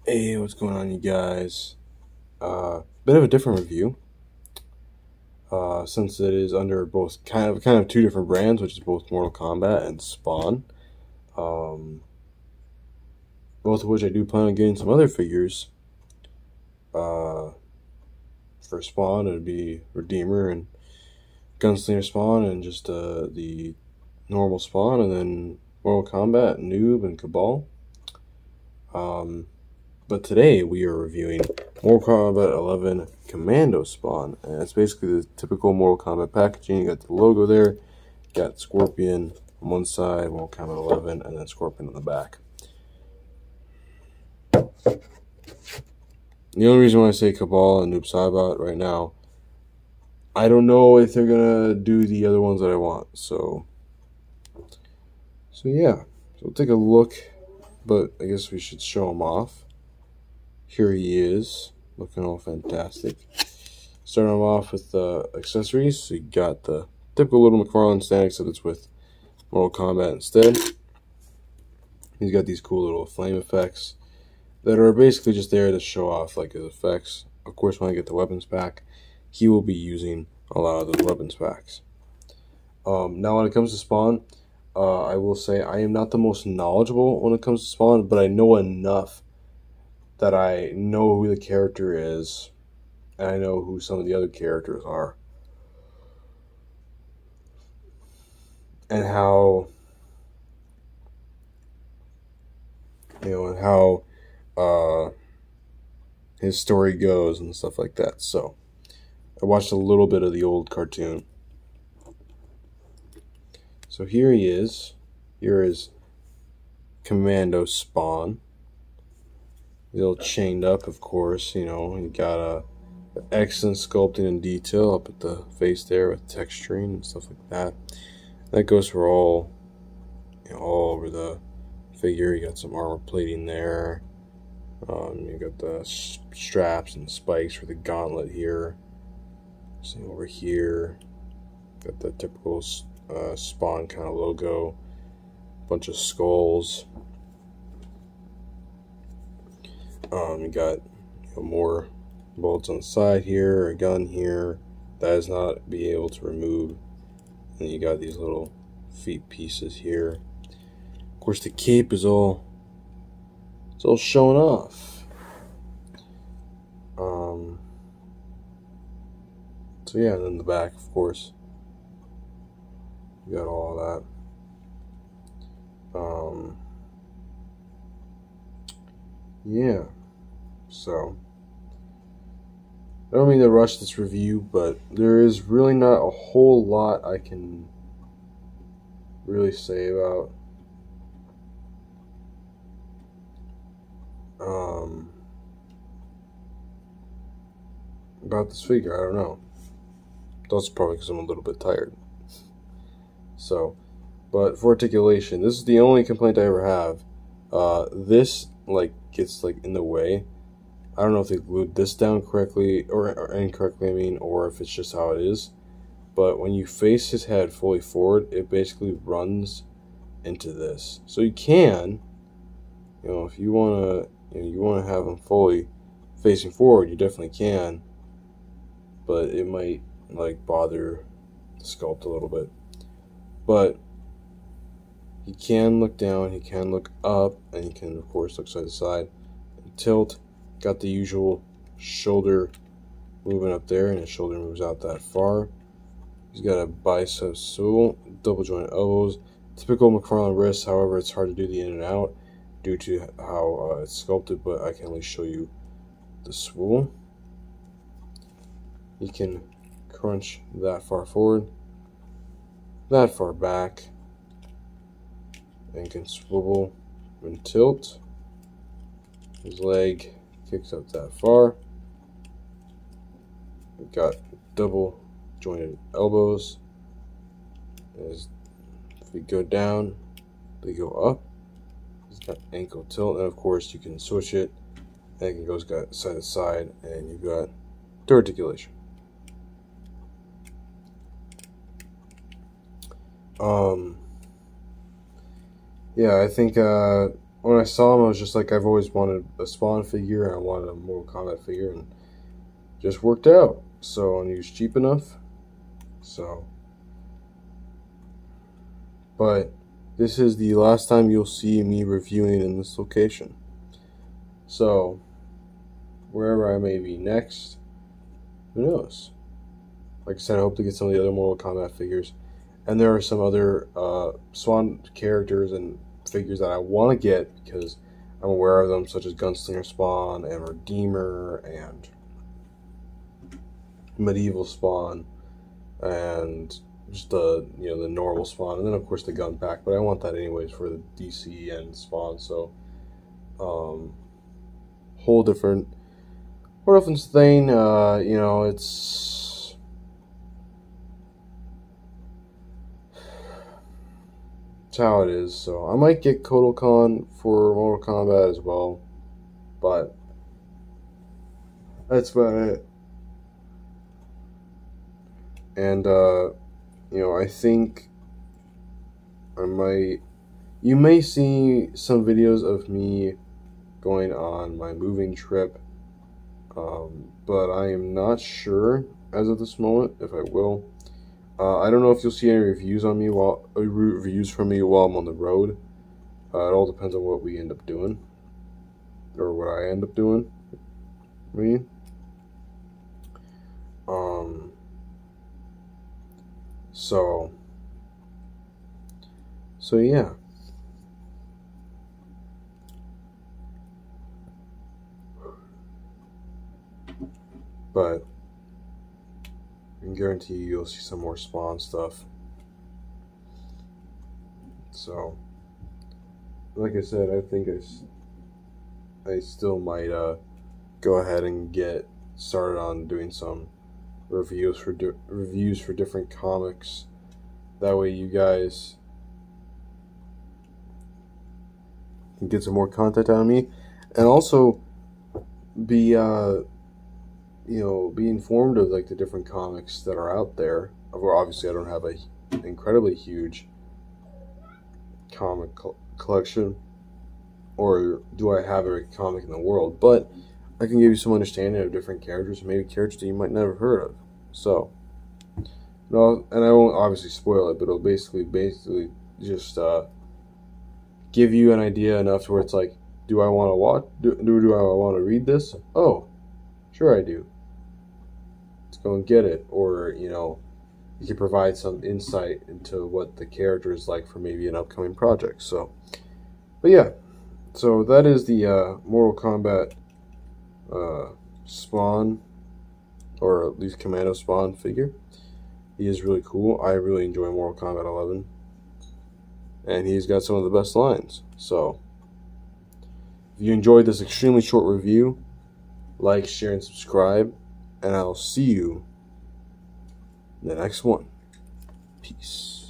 Hey, what's going on, you guys? Bit of a different review, since it is under both kind of two different brands, which is both Mortal Kombat and Spawn. Um, both of which I do plan on getting some other figures. For Spawn, it'd be Redeemer and Gunslinger Spawn, and just the normal Spawn, and then Mortal Kombat, Noob, and Cabal. But today we are reviewing Mortal Kombat 11 Commando Spawn, and it's basically the typical Mortal Kombat packaging. You got the logo there, you got Scorpion on one side, Mortal Kombat 11, and then Scorpion on the back. The only reason why I say Cabal and Noob Saibot right now, I don't know if they're gonna do the other ones that I want. So yeah, so we'll take a look, but I guess we should show them off. Here he is, looking all fantastic. Starting off with the accessories, so you got the typical little McFarlane stand, except it's with Mortal Kombat instead. He's got these cool little flame effects that are basically just there to show off like his effects. Of course, when I get the weapons pack, he will be using a lot of those weapons packs. Now when it comes to Spawn, I will say I am not the most knowledgeable when it comes to Spawn, but I know enough that I know who the character is, and I know who some of the other characters are, and how, his story goes and stuff like that. So I watched a little bit of the old cartoon. So here he is. Here is Commando Spawn. He's all chained up, of course. You got excellent sculpting and detail up at the face there with texturing and stuff like that. That goes for all over the figure. You got some armor plating there. You got the straps and the spikes for the gauntlet here. See over here, got the typical Spawn kind of logo. Bunch of skulls. You got more bolts on the side here, a gun here that is not be able to remove, and you got these little feet pieces here. Of course, the cape is all showing off. So yeah, and then the back, of course, you got all that. Yeah. So, I don't mean to rush this review, but there is really not a whole lot I can really say about this figure. I don't know. That's probably because I'm a little bit tired. So, but for articulation, this is the only complaint I ever have. This gets in the way. I don't know if they glued this down correctly or incorrectly, or if it's just how it is. But when you face his head fully forward, it basically runs into this. So you can, if you wanna, you wanna have him fully facing forward, you definitely can. But it might bother the sculpt a little bit. But he can look down, he can look up, and he can, of course, look side to side and tilt. Got the usual shoulder moving up there, and his shoulder moves out that far. He's got a bicep swivel, double jointed elbows. Typical McFarlane wrist, however, it's hard to do the in and out due to how it's sculpted, but I can at least show you the swivel. He can crunch that far forward, that far back, and can swivel and tilt. His leg kicks up that far. We've got double jointed elbows. As if we go down, they go up. He's got ankle tilt, and of course you can switch it, and it can go side to side, and you've got the articulation. Yeah, I think when I saw him, I was just like, I've always wanted a Spawn figure, and I wanted a Mortal Kombat figure, and just worked out. So, and he was cheap enough. So, but this is the last time you'll see me reviewing in this location. So, wherever I may be next, who knows? Like I said, I hope to get some of the other Mortal Kombat figures. And there are some other Spawn characters and figures that I want to get because I'm aware of them, such as Gunslinger Spawn and Redeemer and Medieval Spawn and just the the normal Spawn, and then of course the gun pack. But I want that anyways for the DC and Spawn. So whole different thing. It's how it is. So I might get Kotal Khan for Mortal Kombat as well, but that's about it. And I think you may see some videos of me going on my moving trip, but I am not sure as of this moment if I will. I don't know if you'll see any reviews from me while I'm on the road. It all depends on what we end up doing, or what I end up doing. So yeah. But I can guarantee you'll see some more Spawn stuff. So, like I said, I think I still might go ahead and get started on doing some reviews for different comics. That way, you guys can get some more content out of me, and also be be informed of like the different comics that are out there. Well, obviously I don't have an incredibly huge comic collection, or do I have every comic in the world, but I can give you some understanding of different characters, maybe characters that you might never heard of. So, and I won't obviously spoil it, but it'll basically just give you an idea enough to where it's like, do I want to watch? Do I want to read this? Oh, sure I do. Let's go and get it. Or you can provide some insight into what the character is like for maybe an upcoming project. So, but yeah, so that is the Mortal Kombat Spawn, or at least Commando Spawn figure. He is really cool. I really enjoy Mortal Kombat 11, and he's got some of the best lines. So, if you enjoyed this extremely short review, like, share, and subscribe, and I'll see you in the next one. Peace.